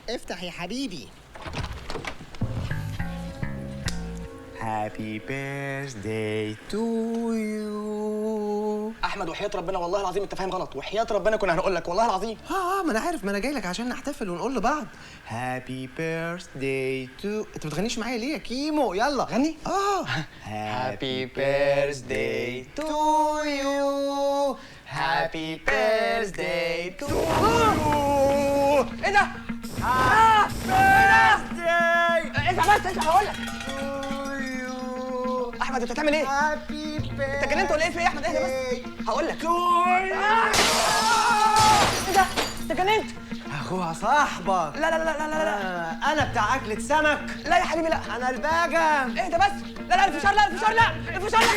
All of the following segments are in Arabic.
افتح يا حبيبي. هابي بيرثداي تو يو. احمد وحياه ربنا والله العظيم انت فاهم غلط، وحياه ربنا كنا هنقول لك والله العظيم. ما انا عارف، ما انا جاي لك عشان نحتفل ونقول لبعض هابي بيرثداي تو. انت بتغنيش معايا ليه يا كيمو؟ يلا غني. هابي بيرثداي تو يو. هابي بيرثداي تو يو. ايه ده؟ اسمع بس هقول لك. احمد انت بتعمل ايه؟ هابي بيرثداي. انت اتجننت ولا ايه؟ في ايه يا احمد؟ اهدى بس هقول لك. ايه ده؟ انت اتجننت؟ اخوها صاحبك. لا لا لا لا لا لا انا بتاع اكلة سمك. لا يا حبيبي لا. انا الباجم. اهدى بس. لا لا الفشار، لا الفشار، لا الفشار، لا.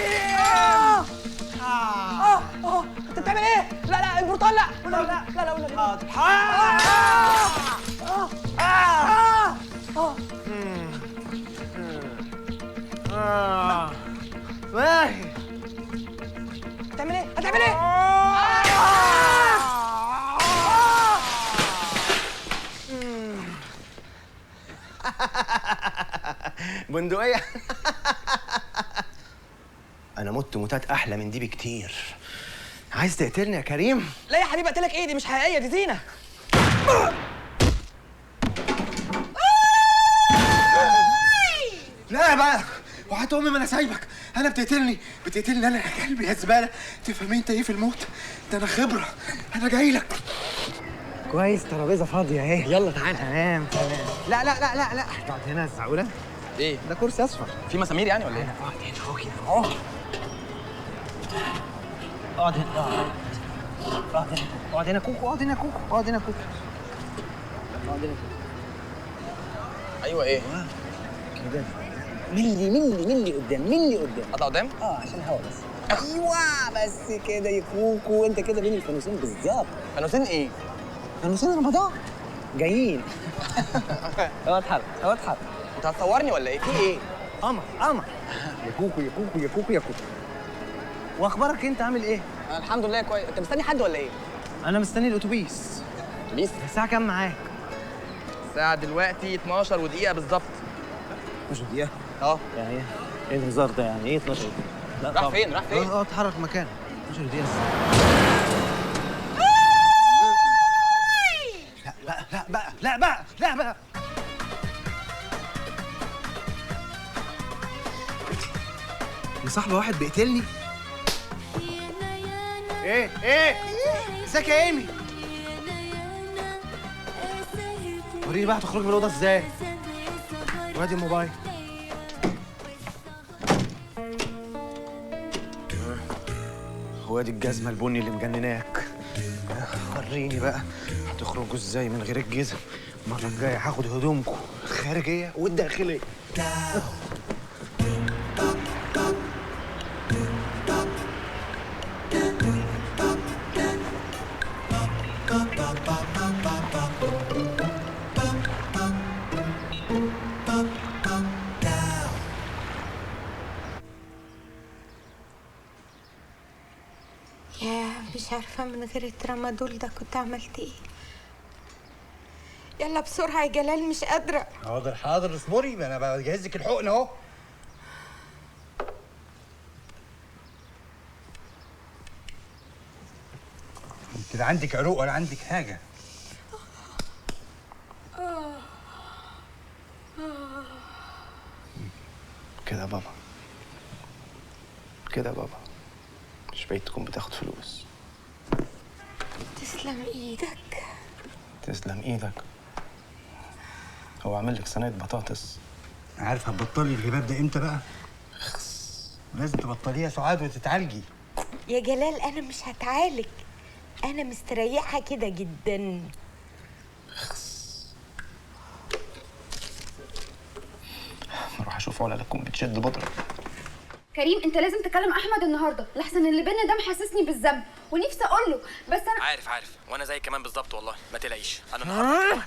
انت بتعمل ايه؟ لا لا البرتقال لا. لا لا لا لا ولا حاضر. هتعمل ايه؟ هتعمل ايه؟ بندقية. أنا مت موتات أحلى من دي بكتير. عايز تقتلني يا كريم؟ لا يا حبيبي اقتلك ايه؟ دي مش حقيقية، دي زينة. لا بقى، وحياة أمي ما أنا سايبك. أنا بتقتلني أنا يا كلبي يا زبالة. تفهم أنت إيه في الموت؟ ده أنا خبرة. أنا جاي لك. كويس، ترابيزة فاضية أهي. يلا تعالى. تمام. لا لا لا لا لا، اقعد هنا الزعولة. ايه؟ ده كرسي أصفر. في مسامير يعني ولا ايه؟ اقعد هنا أهو كده أهو. اقعد هنا. اقعد هنا كوكو. اقعد هنا كوكو. اقعد هنا كوكو. اقعد هنا كوكو. ايوه ايه؟ كده. ملي قدام، ملي قدام. اطلع قدام؟ عشان الهوا بس. ايوه بس كده يا كوكو. انت كده بين الفانوسين بالظبط. فانوسين ايه؟ فانوسين رمضان جايين. اوعى اتحرك، اوعى اتحرك. انت هتصورني ولا ايه؟ في ايه؟ قمر يا كوكو يا كوكو يا كوكو يا كوكو. واخبارك انت عامل ايه؟ انا الحمد لله كويس. انت مستني حد ولا ايه؟ انا مستني الاتوبيس. اتوبيس؟ الساعه كام معاك؟ الساعة دلوقتي 12 ودقيقة بالظبط. 12 دقيقه. يعني ايه الهزار ده؟ يعني ايه 12 دقيقه؟ لا راح فين؟ راح فين؟ اتحرك مكانك. 12 دقيقه. لا بقى. مصاحبة واحد بيقتلني. ايه ازيك يا ايمي؟ وريني بقى هتخرجي من الاوضه ازاي؟ وادي الموبايل. وادي الجزمه البني اللي مجنناك. وريني بقى هتخرجوا ازاي من غير الجزم. المره الجايه هاخد هدومكم الخارجيه والداخليه. مش عارفة من غير الترامادول ده كنت عملت ايه. يلا بسرعة يا جلال، مش قادرة. حاضر اصبري، ما انا بجهز لك الحقن اهو. انت لا عندك عروق ولا عندك حاجة. كده يا بابا. مش بعيد تكون بتاخد فلوس. تسلم ايدك. تسلم ايدك. هو عامل لك صينيه بطاطس. عارف هتبطلي الهباب ده امتى بقى؟ لازم تبطليها يا سعاد وتتعالجي. يا جلال انا مش هتعالج، انا مستريحة كده جدا. نروح اشوف ولا تكون بتشد بطرة. كريم انت لازم تكلم احمد النهارده، لحسن اللي بينا ده محسسني بالذنب ونفسي اقول له، بس انا عارف وانا زي كمان بالظبط والله. ما تقلقيش انا النهارده.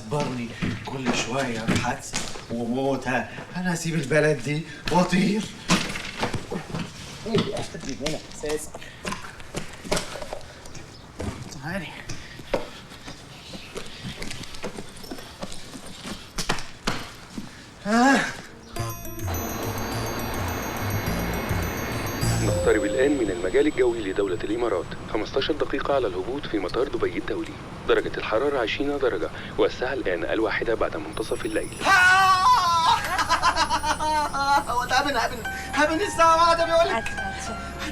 مصبرني كل شويه بحادثه وموتها. انا هسيب البلد دي واطير. دي هنا اساسا. تعالي. نقترب الآن من المجال الجوي لدولة الإمارات. 15 دقيقة على الهبوط في مطار دبي الدولي. درجة الحرارة 20 درجة، والساعة الآن 1 بعد منتصف الليل. هو ده هبن الساعة واحدة بيقول لك.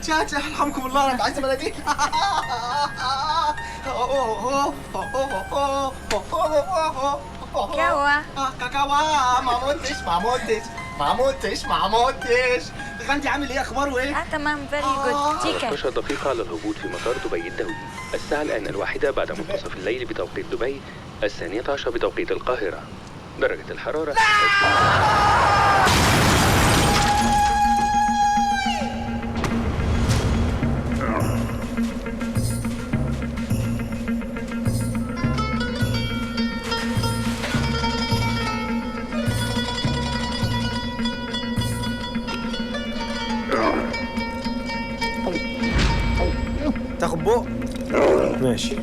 هاتي يرحمكم الله، انا عايز بلدي. كاكاوا ما موتش. غاندي عامل ايه؟ اخباره ايه؟ تمام فيري جود. 15 دقيقة على الهبوط في مطار دبي الدولي. الساعة الآن 1 بعد منتصف الليل بتوقيت دبي، 12 بتوقيت القاهرة. درجة الحرارة تاخد بق؟ ماشي.